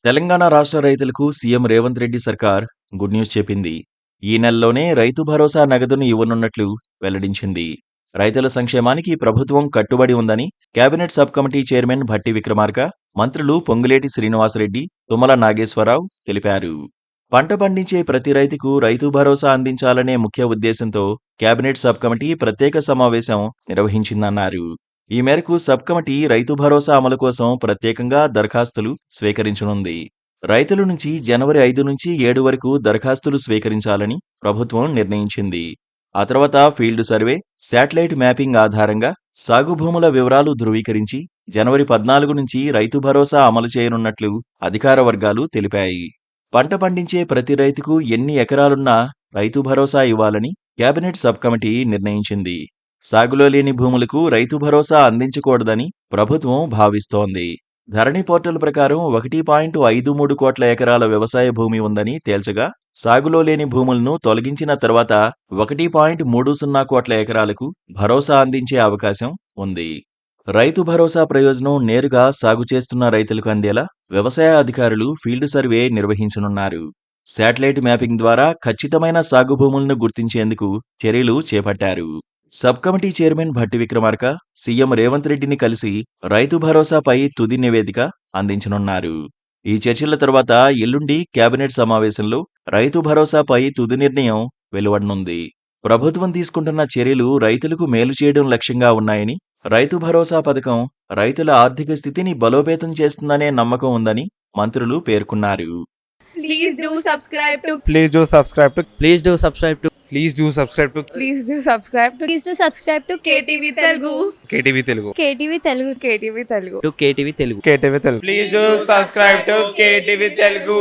తెలంగాణ రాష్ట్ర రైతులకు సీఎం రేవంత్ రెడ్డి సర్కార్ గుడ్ న్యూస్ చెప్పింది. ఈ నెలలోనే రైతు భరోసా నగదును ఇవ్వనున్నట్లు వెల్లడించింది. రైతుల సంక్షేమానికి ప్రభుత్వం కట్టుబడి ఉందని cabinet sub committee chairman Bhatti Vikramarka, మంత్రులు పొంగులేటి శ్రీనివాసరెడ్డి, తుమ్మల నాగేశ్వరరావు తెలిపారు. పంట పండించే ప్రతి రైతుకు రైతు భరోసా అందించాలనే ముఖ్య ఉద్దేశంతో కేబినెట్ సబ్ కమిటీ ప్రత్యేక సమావేశం నిర్వహించిందన్నారు. ఈ మేరకు సబ్ కమిటీ రైతు భరోసా అమలు కోసం ప్రత్యేకంగా దరఖాస్తులు స్వీకరించనుంది. రైతుల నుంచి జనవరి 5 నుంచి 7 వరకు దరఖాస్తులు స్వీకరించాలని ప్రభుత్వం నిర్ణయించింది. ఆ తర్వాత ఫీల్డ్ సర్వే, శాటిలైట్ మ్యాపింగ్ ఆధారంగా సాగు భూముల వివరాలు ధృవీకరించి జనవరి 14 నుంచి రైతు భరోసా అమలు చేయనున్నట్లు అధికార వర్గాలు తెలిపాయి. పంట పండించే ప్రతి రైతుకు ఎన్ని ఎకరాలున్నా రైతు భరోసా ఇవ్వాలని కేబినెట్ సబ్ కమిటీ నిర్ణయించింది. సాగులో లేని భూములకు రైతు భరోసా అందించకూడదని ప్రభుత్వం భావిస్తోంది. ధరణి పోర్టల్ ప్రకారం 1.53 కోట్ల ఎకరాల వ్యవసాయ భూమి ఉందని తేల్చగా, సాగులో లేని భూములను తొలగించిన తర్వాత 1.30 కోట్ల ఎకరాలకు భరోసా అందించే అవకాశం ఉంది. రైతు భరోసా ప్రయోజనం నేరుగా సాగు చేస్తున్న రైతులకు అందేలా వ్యవసాయ అధికారులు ఫీల్డ్ సర్వే నిర్వహించనున్నారు. శాటిలైట్ మ్యాపింగ్ ద్వారా ఖచ్చితమైన సాగు భూములను గుర్తించేందుకు చర్యలు చేపట్టారు. Sub committee chairman Bhatti Vikramarka CM Revanth రెడ్డిని కలిసి రైతు భరోసాపై తుది నివేదిక అందించనున్నారు. ఈ చర్చల తర్వాత ఎల్లుండి కేబినెట్ సమావేశంలో రైతు భరోసాపై తుది నిర్ణయం వెలువడనుంది. ప్రభుత్వం తీసుకుంటున్న చర్యలు రైతులకు మేలు చేయడం లక్ష్యంగా ఉన్నాయని, రైతు భరోసా పథకం రైతుల ఆర్థిక స్థితిని బలోపేతం చేస్తుందనే నమ్మకం ఉందని మంత్రులు పేర్కొన్నారు. Please do subscribe to Please do subscribe to Please do subscribe to Please do subscribe to Please do subscribe to Please do subscribe to KTV Telugu. KTV Telugu. KTV Telugu. KTV Telugu. KTV Telugu. KTV Telugu. Please do subscribe to KTV Telugu.